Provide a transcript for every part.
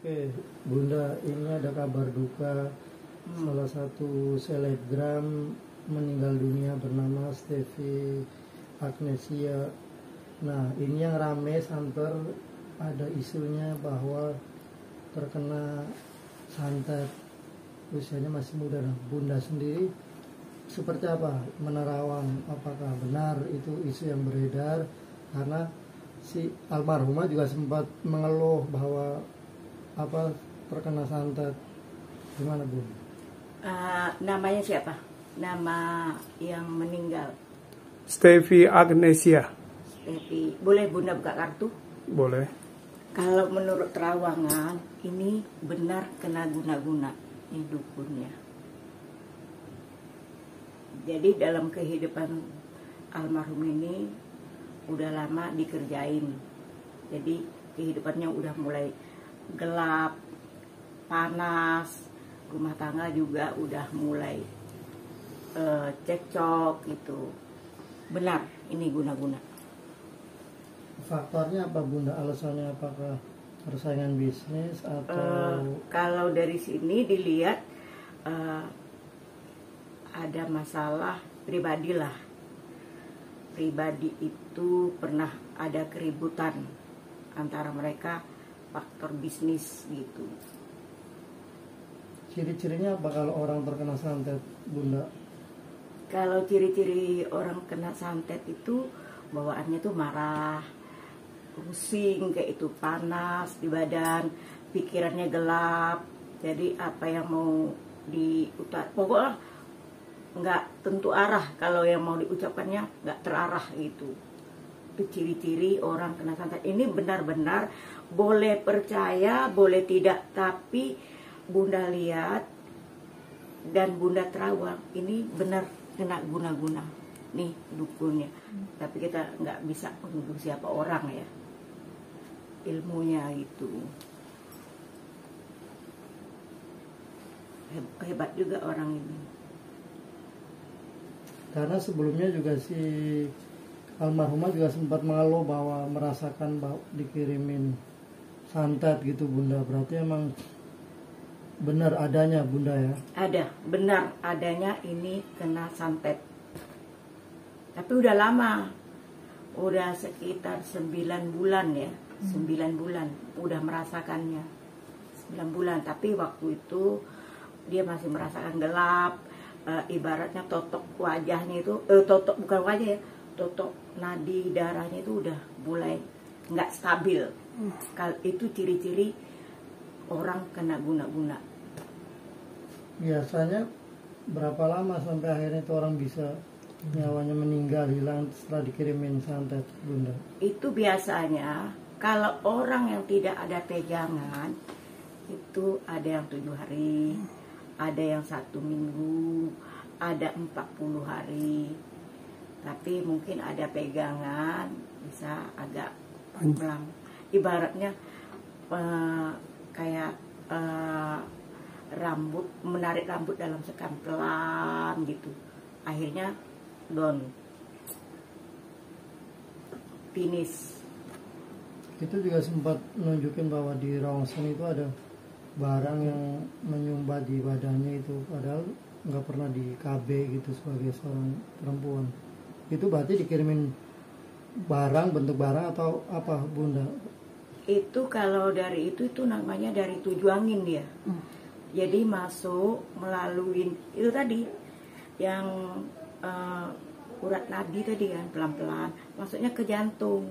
Oke, Bunda, ini ada kabar duka. Salah satu selebgram meninggal dunia bernama Stevi Agnesia. Nah, ini yang rame santer, ada isunya bahwa terkena santet. Usianya masih muda. Nah, Bunda sendiri seperti apa menerawang, apakah benar itu isu yang beredar? Karena si almarhumah juga sempat mengeluh bahwa terkena santet. Gimana, Bu? Namanya siapa? Nama yang meninggal? Stevi Agnesia. Stevi. Boleh Bunda buka kartu? Boleh. Kalau menurut terawangan ini benar kena guna-guna ini dukunnya. Jadi dalam kehidupan almarhum ini udah lama dikerjain. Jadi kehidupannya udah mulai gelap, panas, rumah tangga juga udah mulai cekcok gitu. Benar ini guna-guna. Faktornya apa, Bunda? Alasannya apakah persaingan bisnis atau kalau dari sini dilihat ada masalah pribadi lah. Pribadi itu pernah ada keributan antara mereka, faktor bisnis gitu. ciri-cirinya apa kalau orang terkena santet, Bunda? Kalau ciri-ciri orang kena santet itu bawaannya tuh marah, pusing kayak itu, panas di badan, pikirannya gelap. Jadi apa yang mau diutar, pokoknya nggak tentu arah. Kalau yang mau diucapkannya nggak terarah gitu. Itu ciri-ciri orang kena santet. Ini benar-benar boleh percaya, boleh tidak, tapi Bunda lihat dan Bunda terawang ini benar kena guna-guna nih dukunnya. Tapi kita nggak bisa menuduh siapa orang ya, ilmunya itu hebat juga orang ini. Karena sebelumnya juga si almarhumah juga sempat mengeluh bahwa merasakan bahwa dikirimin santet gitu, Bunda. Berarti emang benar adanya, Bunda, ya? Ada, benar adanya ini kena santet. Tapi udah lama, udah sekitar 9 bulan ya, 9 bulan udah merasakannya, 9 bulan. Tapi waktu itu dia masih merasakan gelap, ibaratnya totok wajahnya itu, totok bukan wajah ya, totok nadi darahnya itu udah mulai nggak stabil. Itu ciri-ciri orang kena guna-guna. Biasanya berapa lama sampai akhirnya itu orang bisa nyawanya meninggal, hilang setelah dikirimin santet, Bunda? Itu biasanya kalau orang yang tidak ada pegangan itu ada yang 7 hari, ada yang 1 minggu, ada 40 hari. Tapi mungkin ada pegangan bisa agak lama. Ibaratnya kayak rambut, menarik rambut dalam sekam pelan gitu. Akhirnya down, finish. Itu juga sempat menunjukin bahwa di Rawangsen itu ada barang yang menyumbat di badannya itu, padahal nggak pernah di KB gitu sebagai seorang perempuan. Itu berarti dikirimin barang, bentuk barang atau apa, Bunda? Itu kalau dari itu namanya dari tujuangin dia. Jadi masuk melalui itu tadi yang urat nadi tadi kan, pelan-pelan masuknya ke jantung.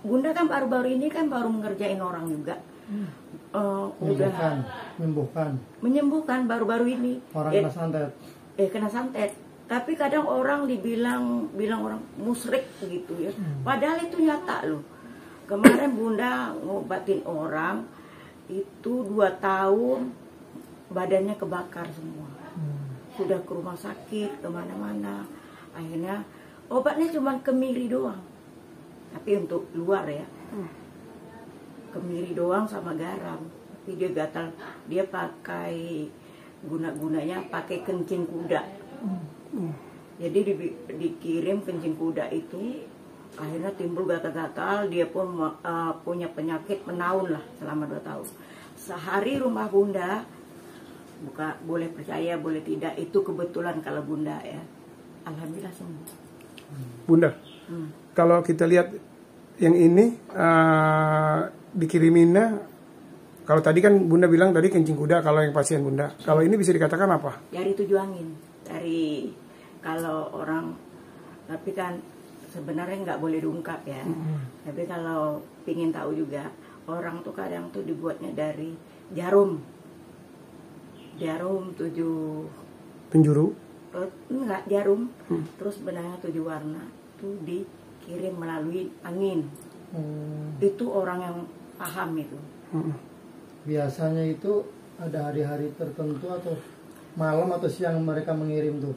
Bunda kan baru-baru ini kan baru ngerjain orang juga. Udah menyembuhkan baru-baru ini orang kena santet. Kena santet. Tapi kadang orang bilang orang musyrik gitu ya. Padahal itu nyata loh. Kemarin Bunda ngobatin orang itu 2 tahun badannya kebakar semua. Sudah ke rumah sakit, kemana-mana. Akhirnya obatnya cuma kemiri doang. Tapi untuk luar ya, kemiri doang sama garam. Tapi dia gatal, dia pakai guna-gunanya pakai kencing kuda. Jadi dikirim kencing kuda itu, akhirnya timbul gatal-gatal. Dia pun punya penyakit menaun lah selama 2 tahun. sehari rumah Bunda buka, boleh percaya boleh tidak, itu kebetulan kalau Bunda ya, alhamdulillah sembuh. Bunda, kalau kita lihat yang ini dikiriminnya, kalau tadi kan Bunda bilang tadi kencing kuda kalau yang pasien Bunda, kalau ini bisa dikatakan apa? Dari 7 angin, dari kalau orang, tapi kan sebenarnya nggak boleh diungkap ya. Tapi kalau pingin tahu juga, orang tuh kadang tuh dibuatnya dari jarum 7 Penjuru? enggak jarum, terus benangnya 7 warna tuh dikirim melalui angin. Itu orang yang paham itu. Biasanya itu ada hari-hari tertentu atau malam atau siang mereka mengirim tuh?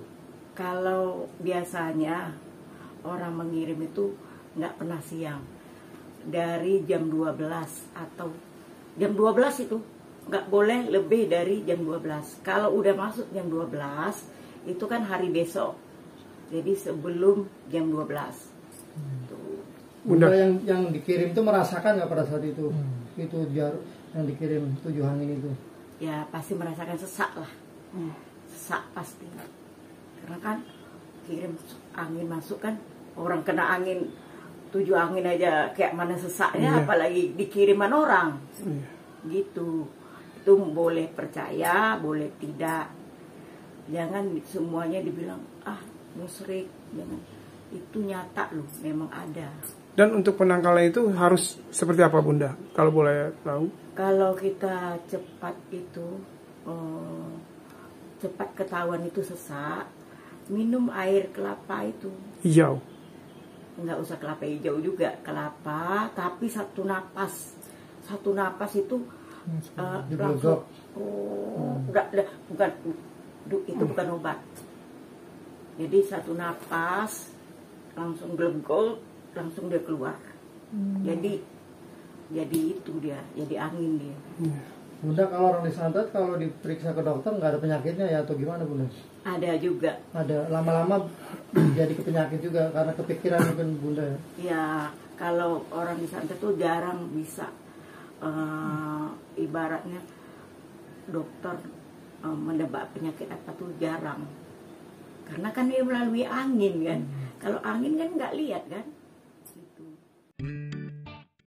Kalau biasanya orang mengirim itu nggak pernah siang, dari jam 12 atau jam 12 itu nggak boleh lebih dari jam 12. Kalau udah masuk jam 12 itu kan hari besok, jadi sebelum jam 12. Tuh. Bunda yang dikirim itu merasakan nggak pada saat itu? Itu yang dikirim 7 angin itu? Ya pasti merasakan sesak lah, sesak pasti. Karena kan kirim angin masuk kan, orang kena angin 7 angin aja kayak mana sesaknya, apalagi dikiriman orang. Gitu. Itu boleh percaya, boleh tidak. Jangan semuanya dibilang musyrik, jangan. Itu nyata loh, memang ada. Dan untuk penangkalnya itu harus seperti apa Bunda? Kalau boleh tahu? Kalau kita cepat itu, cepat ketahuan itu sesak, minum air kelapa itu. Hijau? Nggak usah kelapa hijau juga, kelapa, tapi satu napas itu langsung. Bukan, itu bukan obat. Jadi satu napas langsung glegol, langsung dia keluar. Jadi itu dia, jadi angin dia. Bunda, kalau orang disantet, kalau diperiksa ke dokter nggak ada penyakitnya ya atau gimana Bunda? Ada juga. Ada, lama-lama jadi ke penyakit juga karena kepikiran mungkin Bunda. Ya kalau orang disantet tuh jarang bisa, ibaratnya dokter menebak penyakit apa tuh jarang. Karena kan dia melalui angin kan. Kalau angin kan nggak lihat kan.